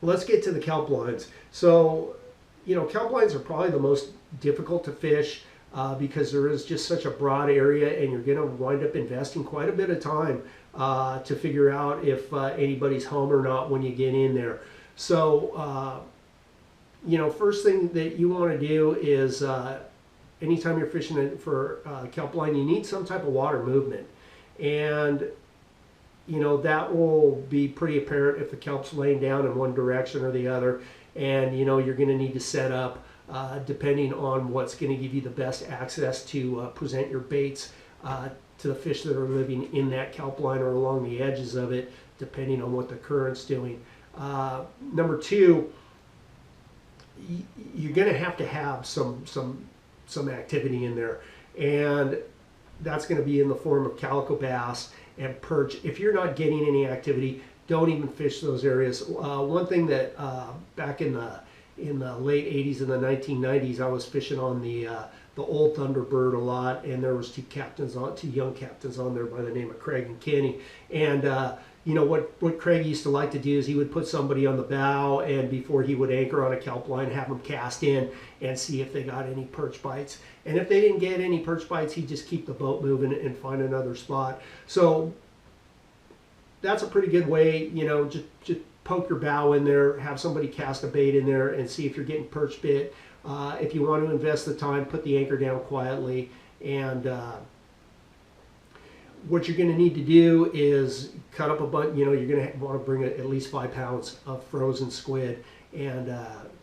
let's get to the kelp lines. So, kelp lines are probably the most difficult to fish because there is just such a broad area, and you're going to wind up investing quite a bit of time to figure out if anybody's home or not when you get in there. So, first thing that you want to do is anytime you're fishing for kelp line, you need some type of water movement. And that will be pretty apparent if the kelp's laying down in one direction or the other. And you're going to need to set up depending on what's going to give you the best access to present your baits to the fish that are living in that kelp line or along the edges of it, depending on what the current's doing. Number two, you're going to have some activity in there, and that's going to be in the form of calico bass and perch. If you're not getting any activity, don't even fish those areas. One thing that back in the late 80s and the 1990s, I was fishing on the old Thunderbird a lot, and there was two young captains on there by the name of Craig and Kenny. And what Craig used to like to do is he would put somebody on the bow, and before he would anchor on a kelp line, have them cast in and see if they got any perch bites. And if they didn't get any perch bites, he'd just keep the boat moving and find another spot. So that's a pretty good way, just poke your bow in there, have somebody cast a bait in there and see if you're getting perch bit. If you want to invest the time, put the anchor down quietly. And what you're going to need to do is cut up a bunch, you're going to want to bring at least 5 pounds of frozen squid and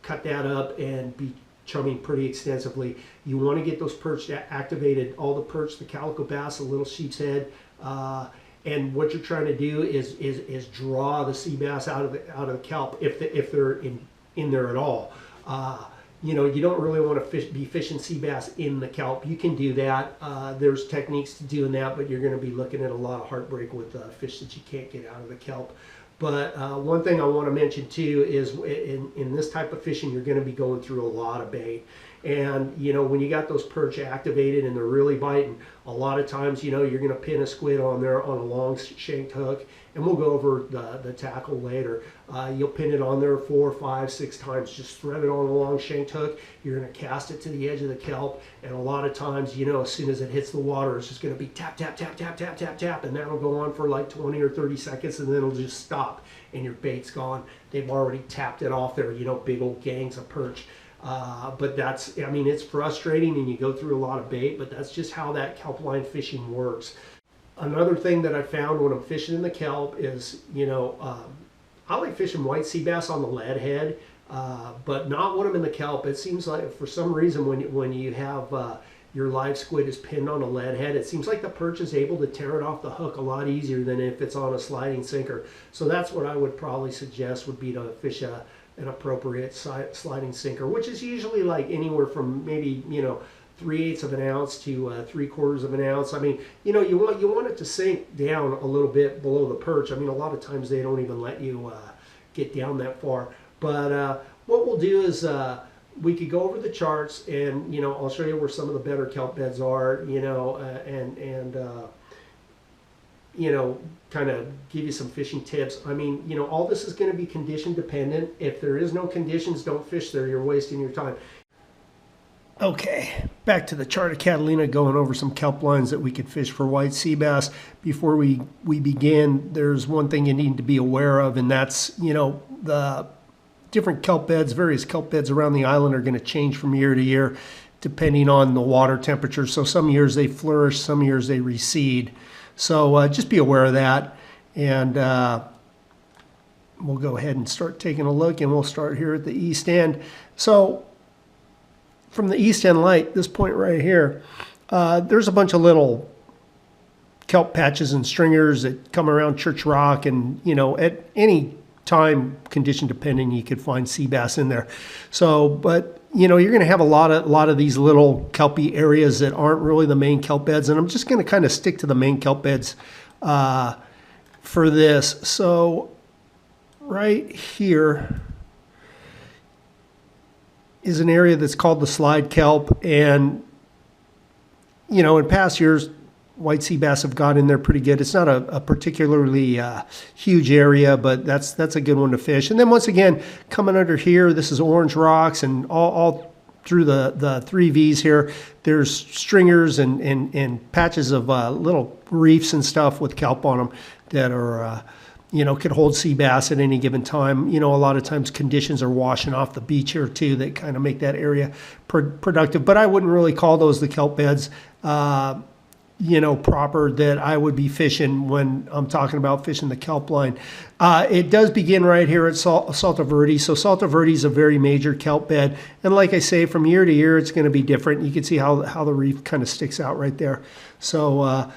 cut that up and be chumming pretty extensively. You want to get those perch activated, all the perch, the calico bass, the little sheep's head, and what you're trying to do is draw the sea bass out of the kelp if they're in there at all. You don't really want to be fishing sea bass in the kelp. You can do that. There's techniques to doing that, but you're going to be looking at a lot of heartbreak with fish that you can't get out of the kelp. But one thing I want to mention too is in this type of fishing, you're going to be going through a lot of bait. And when you got those perch activated and they're really biting, a lot of times you're going to pin a squid on there on a long shanked hook, and we'll go over the tackle later. You'll pin it on there 4, 5, 6 times, just thread it on a long shanked hook. You're going to cast it to the edge of the kelp, and a lot of times as soon as it hits the water, it's just going to be tap tap tap tap tap tap tap, and that'll go on for like 20 or 30 seconds, and then it'll just stop and your bait's gone. They've already tapped it off there, big old gangs of perch. But it's frustrating, and you go through a lot of bait, but that's just how that kelp line fishing works. Another thing that I found when I'm fishing in the kelp is, I like fishing white sea bass on the lead head, but not when I'm in the kelp. It seems like for some reason when you have your live squid is pinned on a lead head, it seems like the perch is able to tear it off the hook a lot easier than if it's on a sliding sinker. So that's what I would probably suggest would be to fish an appropriate sliding sinker, which is usually like anywhere from maybe 3/8 of an ounce to 3/4 of an ounce. You want it to sink down a little bit below the perch. A lot of times they don't even let you get down that far. But what we'll do is we could go over the charts, and I'll show you where some of the better kelp beds are, kind of give you some fishing tips. All this is going to be condition dependent. If there is no conditions, don't fish there. You're wasting your time. Okay, back to the chart of Catalina, going over some kelp lines that we could fish for white sea bass. Before we begin, there's one thing you need to be aware of, and that's, the different kelp beds, various kelp beds around the island are going to change from year to year, depending on the water temperature. So some years they flourish, some years they recede. So just be aware of that, and we'll go ahead and start taking a look, and we'll start here at the east end. So from the east end light, this point right here, there's a bunch of little kelp patches and stringers that come around Church Rock, and at any time, condition depending, you could find sea bass in there. So, but you're going to have a lot of these little kelpy areas that aren't really the main kelp beds, and I'm just going to kind of stick to the main kelp beds for this. So right here is an area that's called the slide kelp, and in past years white sea bass have got in there pretty good. It's not a particularly huge area, but that's a good one to fish. And then once again, coming under here, this is orange rocks, and all through the 3 V's here, there's stringers and patches of little reefs and stuff with kelp on them that are, could hold sea bass at any given time. A lot of times conditions are washing off the beach here too that kind of make that area productive. But I wouldn't really call those the kelp beds, proper that I would be fishing when I'm talking about fishing the kelp line. It does begin right here at Salta Verde. So Salta Verde is a very major kelp bed. And like I say, from year to year, it's going to be different. You can see how the reef kind of sticks out right there. So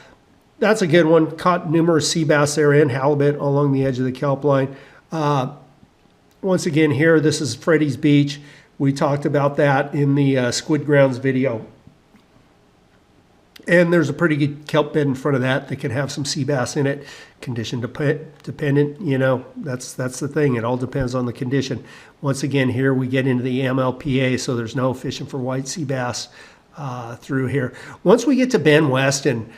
that's a good one. Caught numerous sea bass there and halibut along the edge of the kelp line. Once again here, this is Freddy's Beach. We talked about that in the Squid Grounds video. And there's a pretty good kelp bed in front of that can have some sea bass in it. Condition dependent, that's the thing. It all depends on the condition. Once again, here we get into the MLPA, so there's no fishing for white sea bass through here. Once we get to Ben Weston,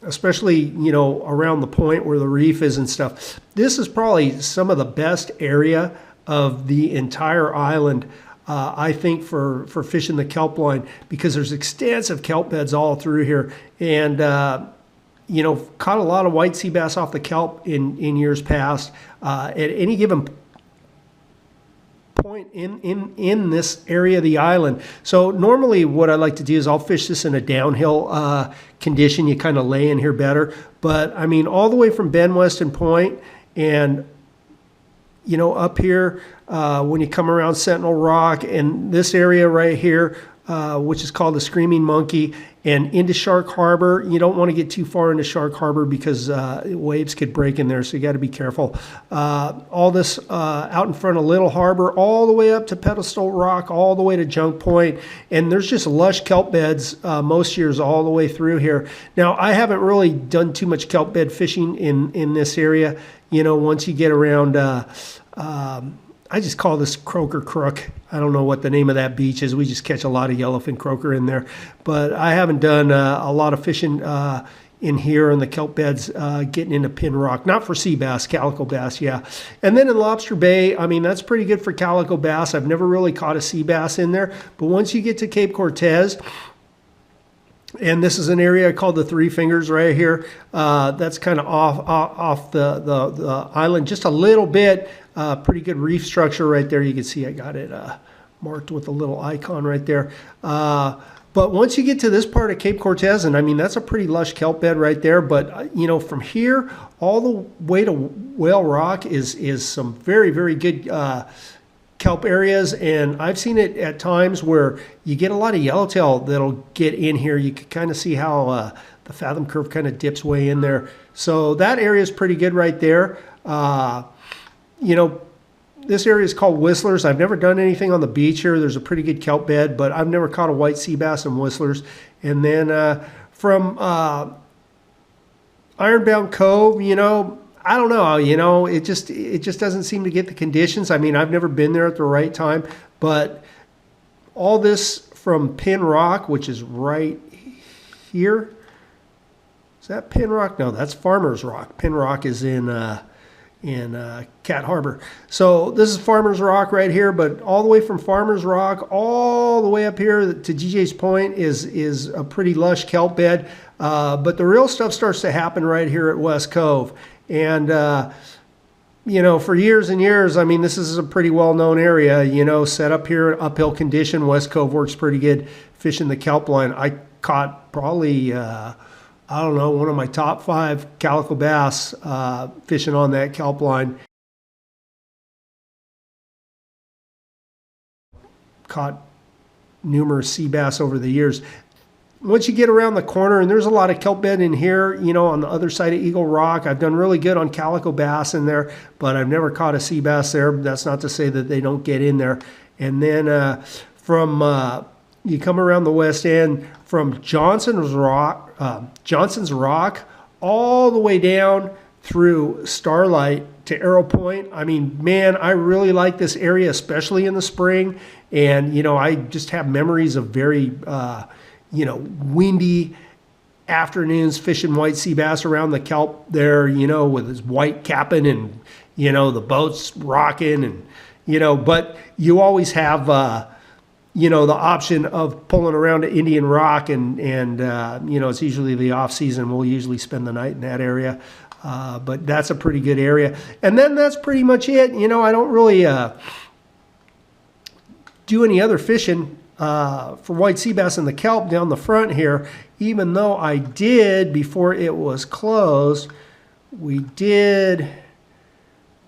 especially, around the point where the reef is and stuff, this is probably some of the best area of the entire island, I think, for fishing the kelp line, because there's extensive kelp beds all through here. And, caught a lot of white sea bass off the kelp in years past. At any given point in this area of the island. So normally what I like to do is I'll fish this in a downhill condition. You kind of lay in here better. But, I mean, all the way from Ben Weston Point and up here, when you come around Sentinel Rock and this area right here, which is called the Screaming Monkey, and into Shark Harbor. You don't want to get too far into Shark Harbor because waves could break in there, so you got to be careful. All this out in front of Little Harbor, all the way up to Pedestal Rock, all the way to Junk Point, and there's just lush kelp beds most years all the way through here. Now, I haven't really done too much kelp bed fishing in this area. Once you get around, I just call this Croaker Crook. I don't know what the name of that beach is. We just catch a lot of yellowfin croaker in there. But I haven't done a lot of fishing in here in the kelp beds, getting into Pin Rock. Not for sea bass, calico bass, yeah. And then in Lobster Bay, I mean, that's pretty good for calico bass. I've never really caught a sea bass in there. But once you get to Cape Cortez, and this is an area called the Three Fingers right here. That's kind of off the island just a little bit. Pretty good reef structure right there. You can see I got it marked with a little icon right there. But once you get to this part of Cape Cortez, and I mean, that's a pretty lush kelp bed right there. But, from here all the way to Whale Rock is some very, very good kelp areas, and I've seen it at times where you get a lot of yellowtail that'll get in here. You can kind of see how the fathom curve kind of dips way in there. So that area is pretty good right there. This area is called Whistlers. I've never done anything on the beach here. There's a pretty good kelp bed, but I've never caught a white sea bass in Whistlers. And then from Ironbound Cove, I don't know, it just doesn't seem to get the conditions. I mean, I've never been there at the right time, but all this from Pin Rock, which is right here. Is that Pin Rock? No, that's Farmer's Rock. Pin Rock is in Cat Harbor. So this is Farmer's Rock right here, but all the way from Farmer's Rock all the way up here to GJ's Point is a pretty lush kelp bed. But the real stuff starts to happen right here at West Cove. And, for years and years, I mean, this is a pretty well-known area, set up here, uphill condition. West Cove works pretty good fishing the kelp line. I caught probably, I don't know, one of my top 5 calico bass fishing on that kelp line. Caught numerous sea bass over the years. Once you get around the corner, and there's a lot of kelp bed in here, on the other side of Eagle Rock. I've done really good on calico bass in there, but I've never caught a sea bass there. That's not to say that they don't get in there. And then you come around the west end from Johnson's Rock all the way down through Starlight to Arrow Point. I mean, man, I really like this area, especially in the spring. And, I just have memories of very, windy afternoons fishing white sea bass around the kelp there, you know, with his white capping and, you know, the boat's rocking and, you know, but you always have, you know, the option of pulling around to Indian Rock and you know, it's usually the off season. We'll usually spend the night in that area. But that's a pretty good area. And then that's pretty much it. You know, I don't really do any other fishing for white sea bass in the kelp down the front here, even though I did, before it was closed, we did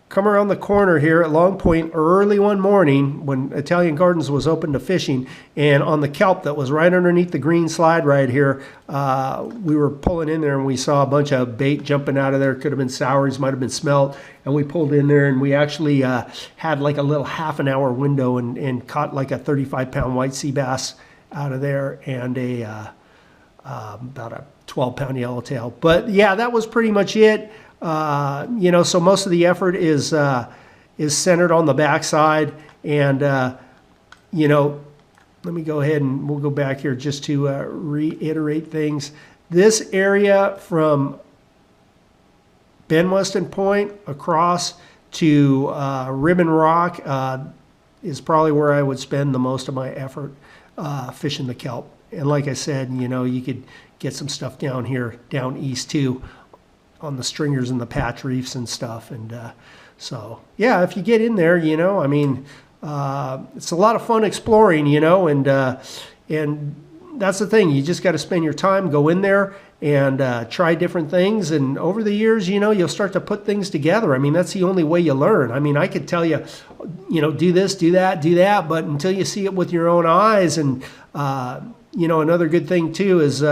come around the corner here at Long Point early one morning when Italian Gardens was open to fishing, and on the kelp that was right underneath the green slide right here, we were pulling in there and we saw a bunch of bait jumping out of there. Could have been sours, might have been smelt, and we pulled in there and we actually had like a little half an hour window and caught like a 35-pound white sea bass out of there and about a 12-pound yellowtail. But yeah, that was pretty much it. You know, so most of the effort is centered on the backside, and you know, let me go ahead and we'll go back here just to reiterate things. This area from Ben Weston Point across to Ribbon Rock is probably where I would spend the most of my effort fishing the kelp. And like I said, you know, you could get some stuff down here, down east too, on the stringers and the patch reefs and stuff. And so, yeah, if you get in there, you know, I mean, it's a lot of fun exploring, you know, and that's the thing. You just got to spend your time, go in there and try different things. And over the years, you know, you'll start to put things together. I mean, that's the only way you learn. I mean, I could tell you, you know, do this, do that, but until you see it with your own eyes. And, you know, another good thing too is,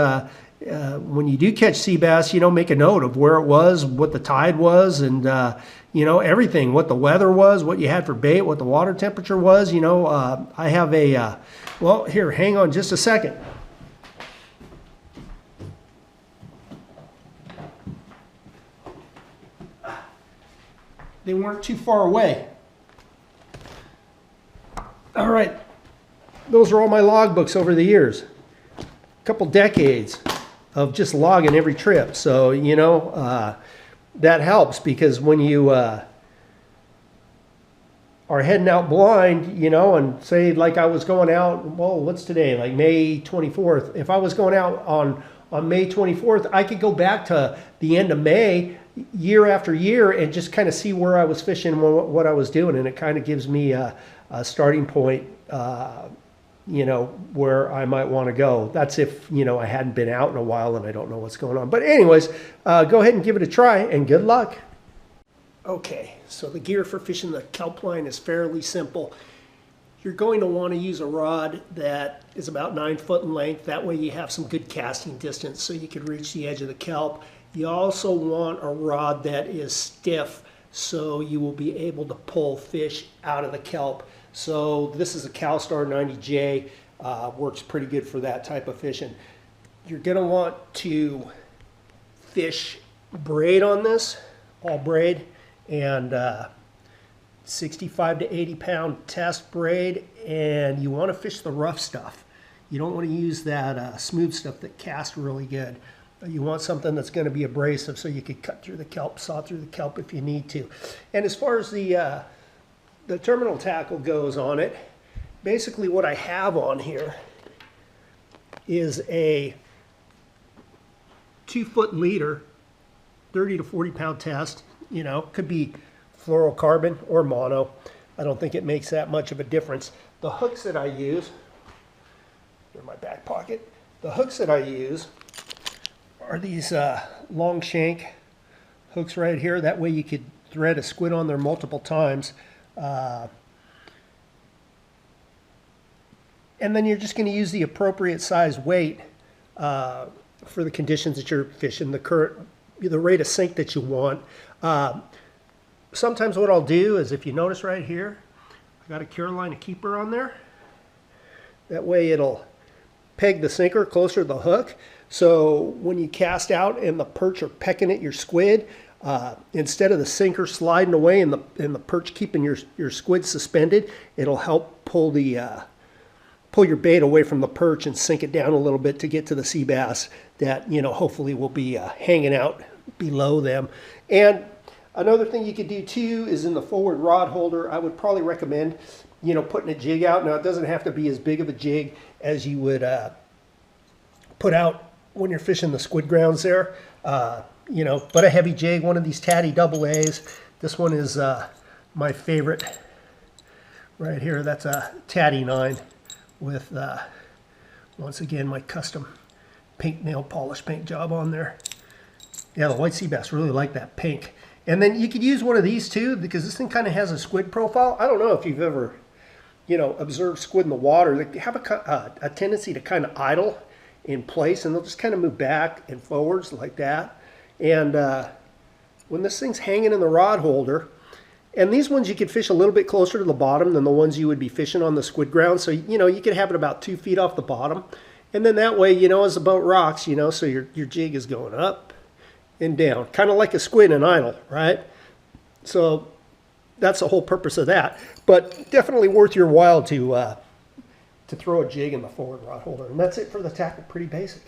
when you do catch sea bass, you know, make a note of where it was, what the tide was, and, you know, everything, what the weather was, what you had for bait, what the water temperature was. You know, I have a, well, here, hang on just a second. They weren't too far away. All right. Those are all my logbooks over the years. A couple decades of just logging every trip. So, you know, that helps, because when you are heading out blind, you know, and say like I was going out, well, what's today? Like May 24th. If I was going out on May 24th, I could go back to the end of May, year after year, and just kind of see where I was fishing, what I was doing. And it kind of gives me a starting point, you know, where I might want to go. That's if, you know, I hadn't been out in a while and I don't know what's going on. But anyways, go ahead and give it a try, and good luck. Okay, so the gear for fishing the kelp line is fairly simple. You're going to want to use a rod that is about 9 foot in length. That way you have some good casting distance so you can reach the edge of the kelp. You also want a rod that is stiff so you will be able to pull fish out of the kelp. So this is a CalStar 90J, works pretty good for that type of fishing. You're going to want to fish braid on this, all braid, and 65 to 80 pound test braid, and you want to fish the rough stuff. You don't want to use that smooth stuff that casts really good. You want something that's going to be abrasive so you could cut through the kelp, saw through the kelp if you need to. And as far as the terminal tackle goes on it, basically what I have on here is a 2 foot leader, 30 to 40 pound test. You know, could be fluorocarbon or mono. I don't think it makes that much of a difference. The hooks that I use, they're in my back pocket. The hooks that I use are these long shank hooks right here. That way you could thread a squid on there multiple times. And then you're just going to use the appropriate size weight for the conditions that you're fishing, the rate of sink that you want. Sometimes what I'll do is, if you notice right here, I got a Carolina Keeper on there. That way it'll peg the sinker closer to the hook. So when you cast out and the perch are pecking at your squid, instead of the sinker sliding away and the perch keeping your squid suspended, it'll help pull the pull your bait away from the perch and sink it down a little bit to get to the sea bass that, you know, hopefully will be hanging out below them. And another thing you could do too is in the forward rod holder, I would probably recommend, you know, putting a jig out. Now, it doesn't have to be as big of a jig as you would put out when you're fishing the squid grounds there. You know, but a heavy jig, one of these Tatty double A's. This one is my favorite right here. That's a Tatty 9 with, once again, my custom pink nail polish paint job on there. Yeah, the white sea bass really like that pink. And then you could use one of these too, because this thing kind of has a squid profile. I don't know if you've ever, you know, observed squid in the water. They have a tendency to kind of idle in place, and they'll just kind of move back and forwards like that. And when this thing's hanging in the rod holder, and these ones you could fish a little bit closer to the bottom than the ones you would be fishing on the squid ground. So, you know, you could have it about 2 feet off the bottom. And then that way, you know, as the boat rocks, you know, so your jig is going up and down, kind of like a squid in idle, right? So that's the whole purpose of that. But definitely worth your while to throw a jig in the forward rod holder. And that's it for the tackle. Pretty basic.